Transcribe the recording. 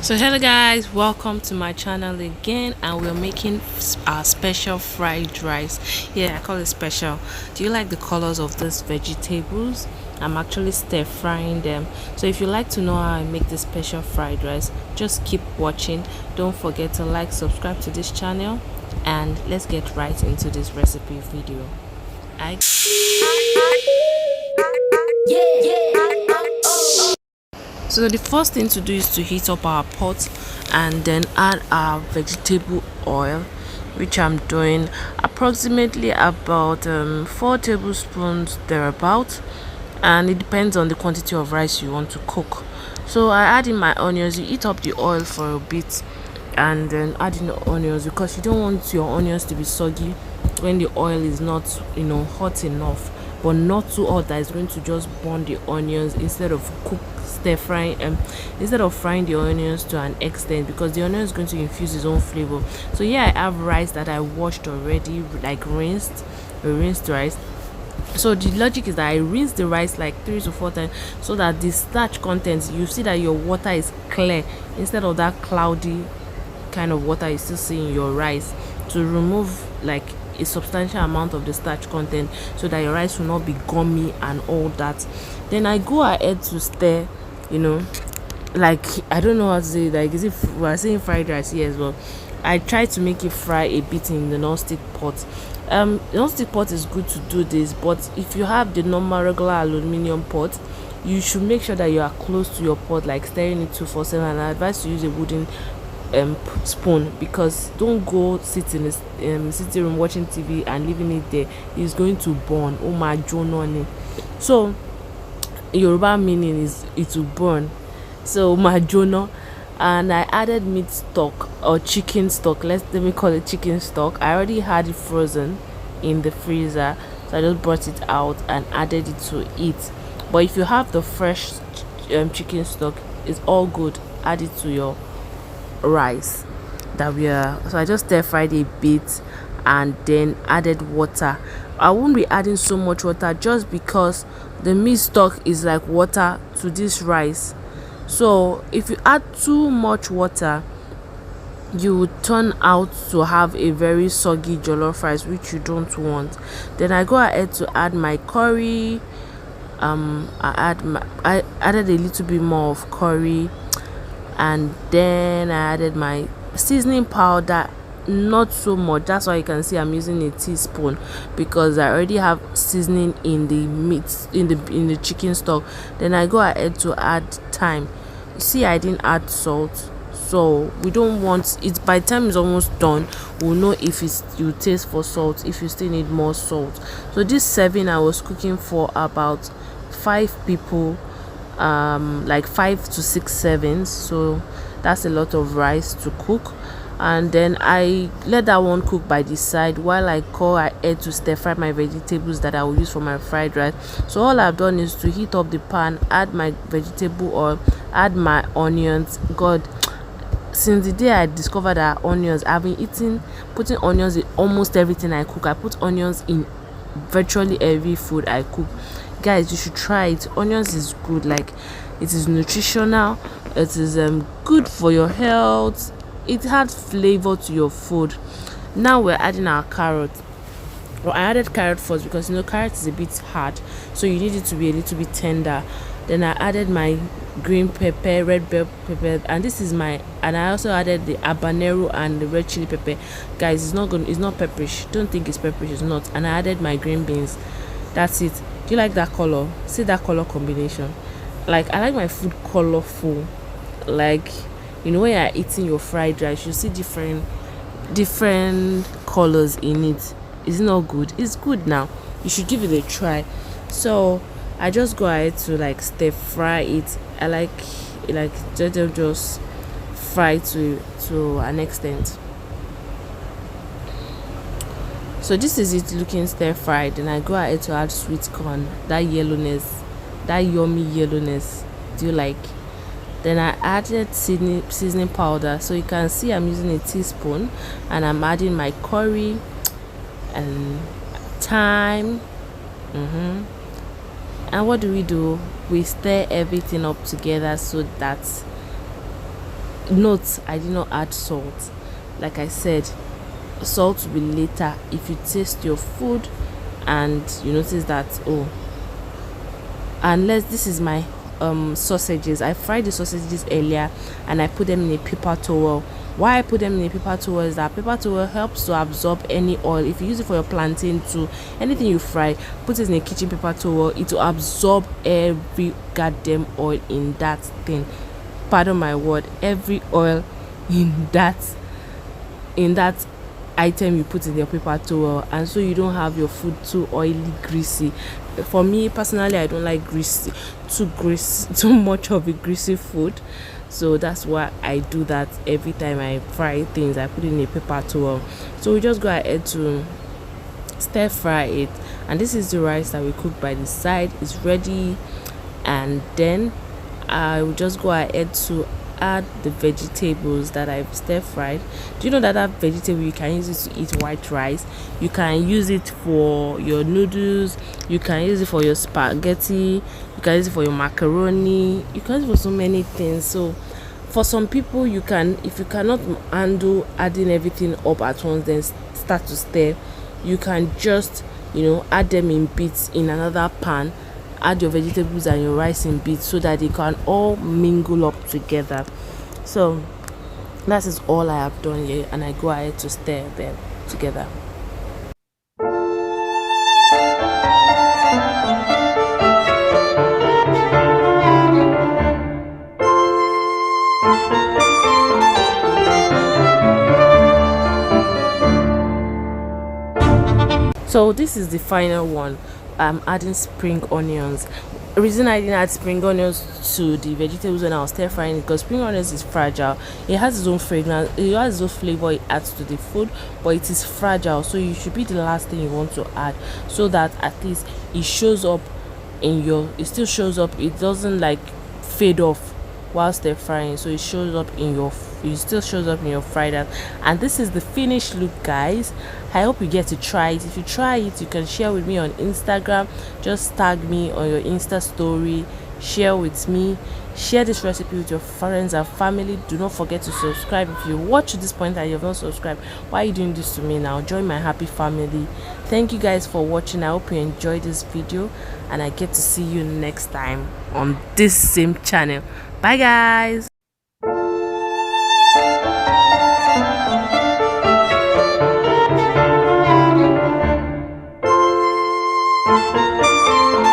So hello guys, welcome to my channel again, and we're making our special fried rice. Yeah, I call it special. Do you like the colors of these vegetables? I'm actually stir frying them. So if you like to know how I make this special fried rice, just keep watching. Don't forget to like, subscribe to this channel, and let's get right into this recipe video. So the first thing to do is to heat up our pot and then add our vegetable oil, which I'm doing approximately about 4 tablespoons thereabout, and it depends on the quantity of rice you want to cook. So I add in my onions. You heat up the oil for a bit and then add in the onions, because you don't want your onions to be soggy when the oil is not hot enough, but not too hot that is going to just burn the onions instead of instead of frying the onions to an extent, because the onion is going to infuse its own flavor. So here I have rice that I washed already, like rinsed rice. So the logic is that I rinse the rice like 3 to 4 times, so that the starch content, you see that your water is clear instead of that cloudy kind of water you still see in your rice, to remove like a substantial amount of the starch content, so that your rice will not be gummy and all that. Then I go ahead to stir, like, I don't know how to say, like, is it, we're saying fried rice here as well. I try to make it fry a bit in the non-stick pot. The non-stick pot is good to do this, but if you have the normal regular aluminum pot, you should make sure that you are close to your pot, like stirring it 247. And I advise to use a wooden spoon, because don't go sit in the sitting room watching TV and leaving it there. It's going to burn. Oh my journey. So Yoruba meaning is it will burn. So my journal. And I added meat stock or chicken stock. Let me call it chicken stock. I already had it frozen in the freezer, so I just brought it out and added it to it. But if you have the fresh chicken stock, it's all good. Add it to your rice that we are. So I just stir fried a bit and then added water. I won't be adding so much water, just because the meat stock is like water to this rice. So if you add too much water, you would turn out to have a very soggy jollof rice, which you don't want. Then I go ahead to add my curry. I added a little bit more of curry, and then I added my seasoning powder, not so much. That's why you can see I'm using a teaspoon, because I already have seasoning in the meat, in the chicken stock. Then I go ahead to add thyme. You see, I didn't add salt, so we don't want it. By the time it's almost done, we'll know if you taste for salt, if you still need more salt. So this serving, I was cooking for about 5 people, like 5 to 6 servings, so that's a lot of rice to cook. And then I let that one cook by the side while I go ahead to stir fry my vegetables that I will use for my fried rice. So all I've done is to heat up the pan, add my vegetable oil, add my onions. God, since the day I discovered that onions, I've been putting onions in almost everything I cook. I put onions in virtually every food I cook. Guys, you should try it. Onions is good, like, it is nutritional, it is good for your health, it adds flavor to your food. Now we're adding our carrot. Well, I added carrot first, because carrot is a bit hard, so you need it to be a little bit tender. Then I added my green pepper, red bell pepper, and I also added the habanero and the red chili pepper. Guys, it's not pepperish. Don't think it's pepperish, it's not. And I added my green beans. That's it. Do you like that color? See that color combination? Like, I like my food colorful. Like, when you're eating your fried rice, you see different colors in it. Is it not good? It's good. Now you should give it a try. So I just go ahead to like stir fry it. I like just fry to an extent. So this is it looking stir fried. Then I go ahead to add sweet corn, that yellowness, that yummy yellowness. Do you like? Then I added seasoning powder. So you can see I'm using a teaspoon, and I'm adding my curry and thyme. And what do? We stir everything up together, so that Note, I did not add salt. Like I said, salt will be later. If you taste your food and you notice that, oh, unless this is my sausages, I fried the sausages earlier and I put them in a paper towel. Why I put them in a paper towel is that paper towel helps to absorb any oil. If you use it for your plantain too, anything you fry, put it in a kitchen paper towel, it will absorb every goddamn oil in that thing. Pardon my word, every oil in that item you put in your paper towel, and so you don't have your food too oily, greasy. For me personally, I don't like too much of a greasy food, so that's why I do that. Every time I fry things, I put it in a paper towel. So we just go ahead to stir fry it, and this is the rice that we cooked by the side. It's ready, and then I will just go ahead to add the vegetables that I've stir fried. Do you know that vegetable, you can use it to eat white rice, you can use it for your noodles, you can use it for your spaghetti, you can use it for your macaroni, you can use it for so many things. So for some people, you can, if you cannot handle adding everything up at once, then start to stir, you can just add them in bits in another pan. Add your vegetables and your rice in bits so that they can all mingle up together. So that is all I have done here, and I go ahead to stir them together. So this is the final one. I'm adding spring onions. The reason I didn't add spring onions to the vegetables when I was stir frying is because spring onions is fragile. It has its own fragrance, it has its own flavor it adds to the food, but it is fragile, so you should be the last thing you want to add, so that at least it shows up it still shows up, it doesn't like fade off whilst they're frying, so it shows up in your it still shows up in your fried out. And this is the finished look, guys. I hope you get to try it. If you try it, you can share with me on Instagram. Just tag me on your Insta story, share with me, share this recipe with your friends and family. Do not forget to subscribe. If you watch to this point and you have not subscribed, why are you doing this to me now? Join my happy family. Thank you guys for watching. I hope you enjoyed this video, and I get to see you next time on this same channel. Bye guys.